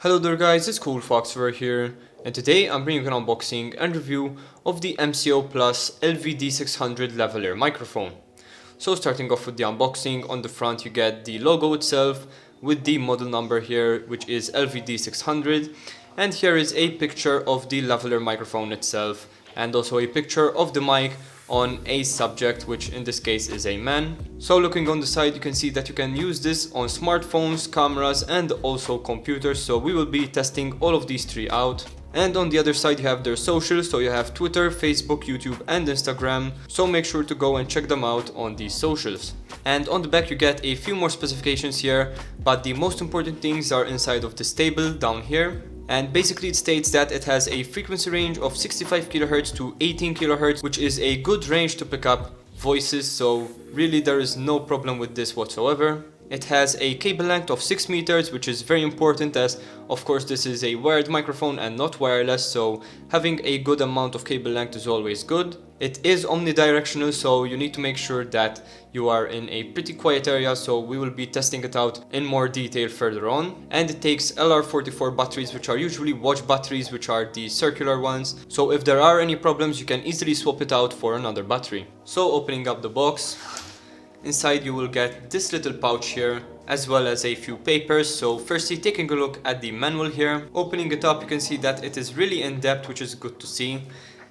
Hello there guys, it's CoolFox here, and today I'm bringing an unboxing and review of the MCOPlus LVD600 lavalier microphone. So starting off with the unboxing, on the front you get the logo itself with the model number here, which is LVD600, and here is a picture of the lavalier microphone itself and also a picture of the mic on a subject, which in this case is a man. So looking on the side, you can see that you can use this on smartphones, cameras and also computers, so we will be testing all of these three out. And on the other side you have their socials, so you have Twitter, Facebook, YouTube and Instagram, so make sure to go and check them out on these socials. And on the back you get a few more specifications here, but the most important things are inside of this table down here. And basically it states that it has a frequency range of 65 kHz to 18 kHz, which is a good range to pick up voices, so really there is no problem with this whatsoever. It has a cable length of 6 meters, which is very important as of course this is a wired microphone and not wireless, so having a good amount of cable length is always good. It is omnidirectional, so you need to make sure that you are in a pretty quiet area, so we will be testing it out in more detail further on. And it takes LR44 batteries, which are usually watch batteries, which are the circular ones, so if there are any problems you can easily swap it out for another battery. So opening up the box, inside you will get this little pouch here as well as a few papers. So firstly, taking a look at the manual here, opening it up you can see that it is really in depth, which is good to see.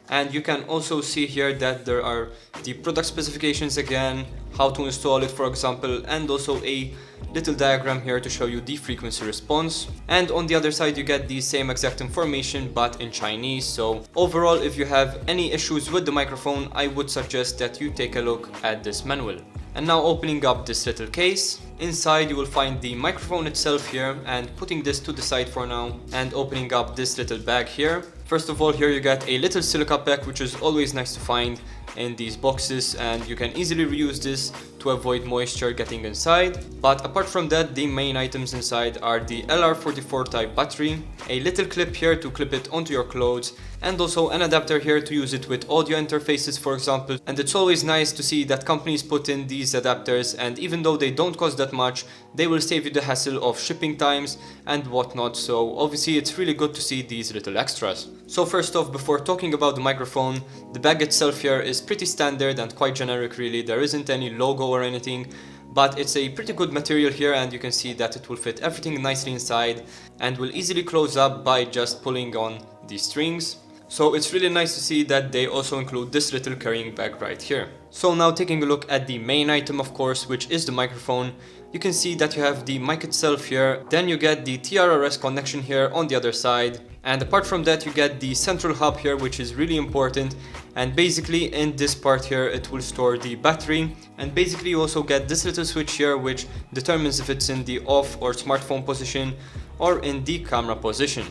And you can also see here that there are the product specifications again, how to install it for example, and also a little diagram here to show you the frequency response. And on the other side you get the same exact information but in Chinese, so overall if you have any issues with the microphone I would suggest that you take a look at this manual. And now opening up this little case, inside you will find the microphone itself here, and putting this to the side for now and opening up this little bag here. First of all, here you get a little silica pack, which is always nice to find in these boxes, and you can easily reuse this to avoid moisture getting inside. But apart from that, the main items inside are the LR44 type battery, a little clip here to clip it onto your clothes, and also an adapter here to use it with audio interfaces for example. And it's always nice to see that companies put in these adapters, and even though they don't cost that much, they will save you the hassle of shipping times and whatnot, so obviously it's really good to see these little extras. So first off, before talking about the microphone, the bag itself here is pretty standard and quite generic really. There isn't any logo or anything, but it's a pretty good material here, and you can see that it will fit everything nicely inside and will easily close up by just pulling on these strings. So it's really nice to see that they also include this little carrying bag right here. So now taking a look at the main item of course, which is the microphone, you can see that you have the mic itself here, then you get the TRRS connection here on the other side, and apart from that you get the central hub here, which is really important. And basically in this part here it will store the battery, and basically you also get this little switch here which determines if it's in the off or smartphone position or in the camera position.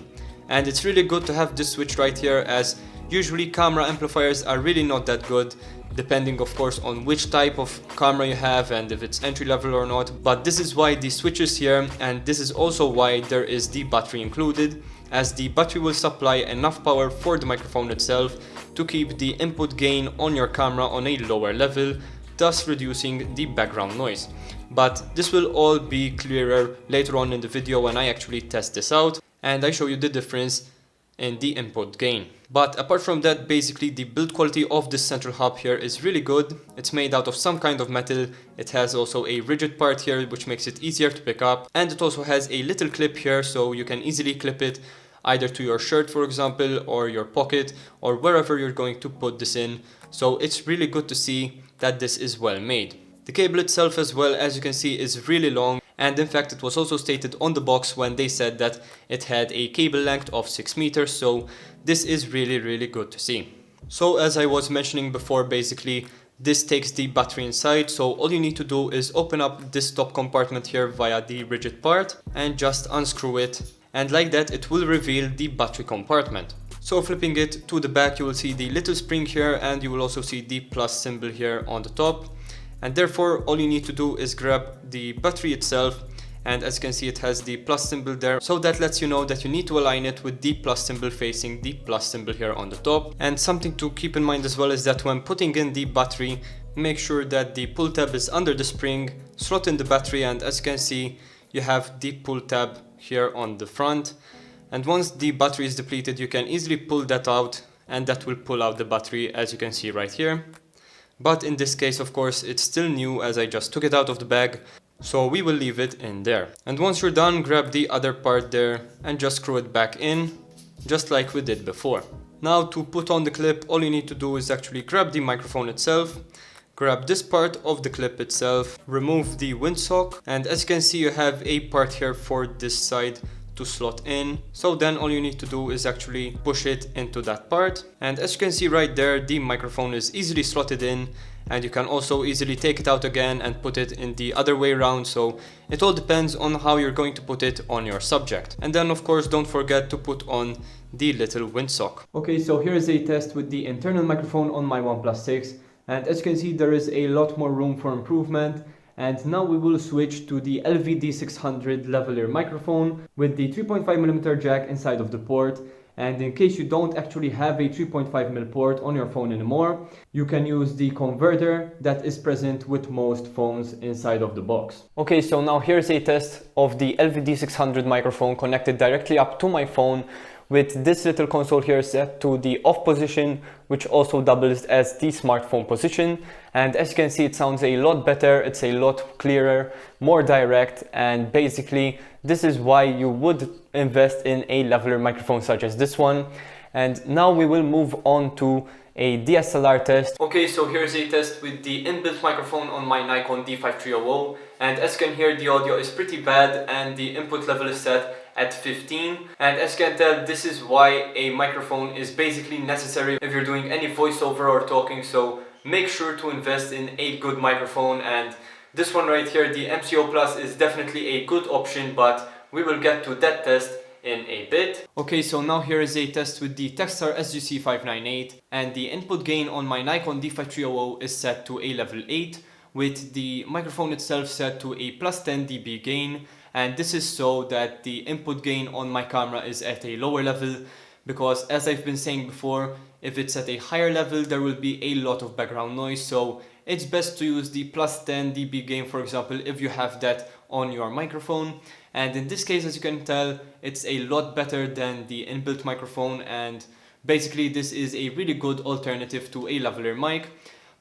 And it's really good to have this switch right here, as usually camera amplifiers are really not that good, depending of course on which type of camera you have and if it's entry level or not. But this is why the switch is here, and this is also why there is the battery included, as the battery will supply enough power for the microphone itself to keep the input gain on your camera on a lower level, thus reducing the background noise. But this will all be clearer later on in the video when I actually test this out and I show you the difference in the input gain. But apart from that, basically the build quality of this central hub here is really good. It's made out of some kind of metal. It has also a rigid part here which makes it easier to pick up, and it also has a little clip here, so you can easily clip it either to your shirt for example, or your pocket, or wherever you're going to put this in. So it's really good to see that this is well made. The cable itself as well, as you can see, is really long, and in fact it was also stated on the box when they said that it had a cable length of 6 meters, so this is really good to see. So as I was mentioning before, basically this takes the battery inside, so all you need to do is open up this top compartment here via the rigid part and just unscrew it, and like that it will reveal the battery compartment. So flipping it to the back you will see the little spring here, and you will also see the plus symbol here on the top. And therefore all you need to do is grab the battery itself, and as you can see it has the plus symbol there, so that lets you know that you need to align it with the plus symbol facing the plus symbol here on the top. And something to keep in mind as well is that when putting in the battery, make sure that the pull tab is under the spring, slot in the battery, and as you can see you have the pull tab here on the front, and once the battery is depleted you can easily pull that out, and that will pull out the battery, as you can see right here. But in this case, of course, it's still new as I just took it out of the bag, so we will leave it in there. And once you're done, grab the other part there and just screw it back in, just like we did before. Now to put on the clip, all you need to do is actually grab the microphone itself, grab this part of the clip itself, remove the windsock, and as you can see you have a part here for this side to slot in. So then all you need to do is actually push it into that part, and as you can see right there, the microphone is easily slotted in, and you can also easily take it out again and put it in the other way around, so it all depends on how you're going to put it on your subject. And then of course don't forget to put on the little windsock. Okay, so here is a test with the internal microphone on my OnePlus 6, and as you can see there is a lot more room for improvement. And now we will switch to the LVD600 lavalier microphone with the 3.5mm jack inside of the port. And in case you don't actually have a 3.5mm port on your phone anymore, you can use the converter that is present with most phones inside of the box. Okay, so now here's a test of the LVD600 microphone connected directly up to my phone, with this little console here set to the off position, which also doubles as the smartphone position. And as you can see, it sounds a lot better, it's a lot clearer, more direct, and basically this is why you would invest in a lavalier microphone such as this one. And now we will move on to a DSLR test. Okay, so here's a test with the inbuilt microphone on my Nikon D5300, and as you can hear, the audio is pretty bad and the input level is set at 15, and as you can tell, this is why a microphone is basically necessary if you're doing any voiceover or talking. So make sure to invest in a good microphone, and this one right here, the MCOPlus, is definitely a good option, but we will get to that test in a bit. Okay, so now here is a test with the Takstar SGC598, and the input gain on my Nikon D5300 is set to a level 8, with the microphone itself set to a plus 10 dB gain. And this is so that the input gain on my camera is at a lower level, because as I've been saying before, if it's at a higher level there will be a lot of background noise, so it's best to use the plus 10 dB gain, for example, if you have that on your microphone. And in this case, as you can tell, it's a lot better than the inbuilt microphone, and basically this is a really good alternative to a lavalier mic.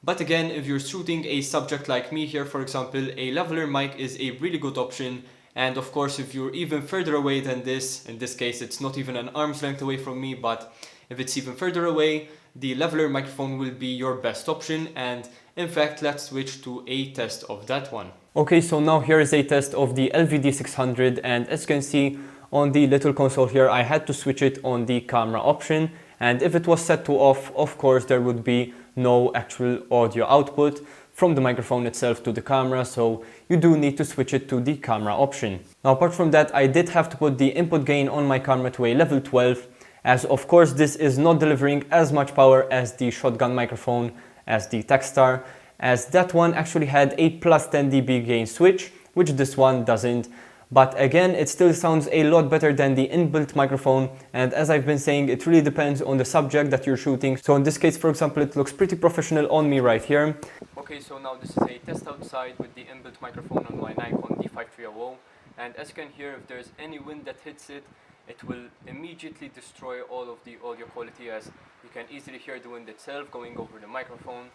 But again, if you're shooting a subject like me here, for example, a lavalier mic is a really good option. And of course, if you're even further away than this, in this case it's not even an arm's length away from me, but if it's even further away, the lavalier microphone will be your best option. And in fact, let's switch to a test of that one. Okay, so now here is a test of the LVD600, and as you can see on the little console here, I had to switch it on the camera option, and if it was set to off, of course there would be no actual audio output from the microphone itself to the camera, so you do need to switch it to the camera option. Now apart from that, I did have to put the input gain on my camera to a level 12, as of course this is not delivering as much power as the shotgun microphone, as the Takstar, as that one actually had a plus 10 dB gain switch, which this one doesn't. But again, it still sounds a lot better than the inbuilt microphone, and as I've been saying, it really depends on the subject that you're shooting. So in this case, for example, it looks pretty professional on me right here. Okay, so now this is a test outside with the inbuilt microphone on my Nikon D5300, and as you can hear, if there's any wind that hits it, it will immediately destroy all of the audio quality, as you can easily hear the wind itself going over the microphone.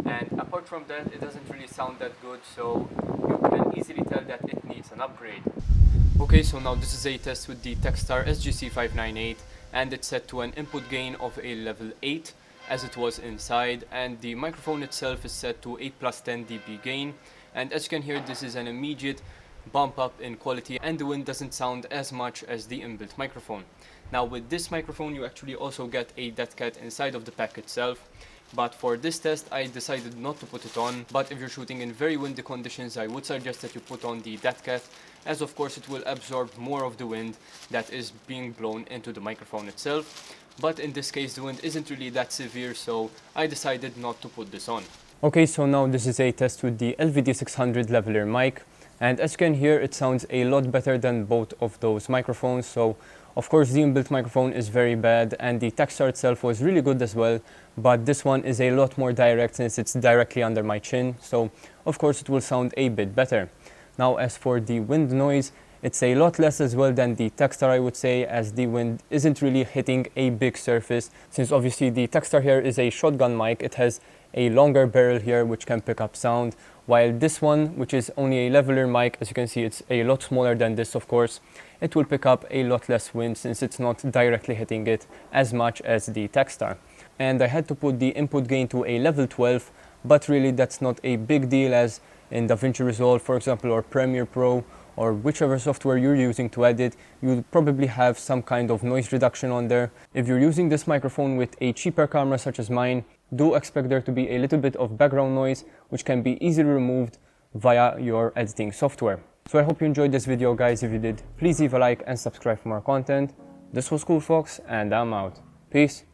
And apart from that, it doesn't really sound that good, so you can easily tell that it needs an upgrade. Okay, so now this is a test with the Takstar SGC598, and it's set to an input gain of a level 8 as it was inside, and the microphone itself is set to a plus 10 dB gain, and as you can hear, this is an immediate bump up in quality, and the wind doesn't sound as much as the inbuilt microphone. Now with this microphone you actually also get a dead cat inside of the pack itself, but for this test I decided not to put it on. But if you're shooting in very windy conditions, I would suggest that you put on the dead cat, as of course it will absorb more of the wind that is being blown into the microphone itself. But in this case the wind isn't really that severe, so I decided not to put this on. Okay, so now this is a test with the LVD600 lavalier mic, and as you can hear, it sounds a lot better than both of those microphones. So of course the inbuilt microphone is very bad, and the Takstar itself was really good as well, but this one is a lot more direct since it's directly under my chin, so of course it will sound a bit better. Now as for the wind noise, It's a lot less as well than the Takstar, I would say, as the wind isn't really hitting a big surface, since obviously the Takstar here is a shotgun mic. It has a longer barrel here which can pick up sound, while this one, which is only a leveler mic, as you can see, it's a lot smaller than this, of course. It will pick up a lot less wind since it's not directly hitting it as much as the Takstar. And I had to put the input gain to a level 12, but really that's not a big deal, as in DaVinci Resolve, for example, or Premiere Pro, or whichever software you're using to edit, you'll probably have some kind of noise reduction on there. If you're using this microphone with a cheaper camera such as mine, do expect there to be a little bit of background noise, which can be easily removed via your editing software. So I hope you enjoyed this video, guys. If you did, please leave a like and subscribe for more content. This was CoolFox, and I'm out. Peace.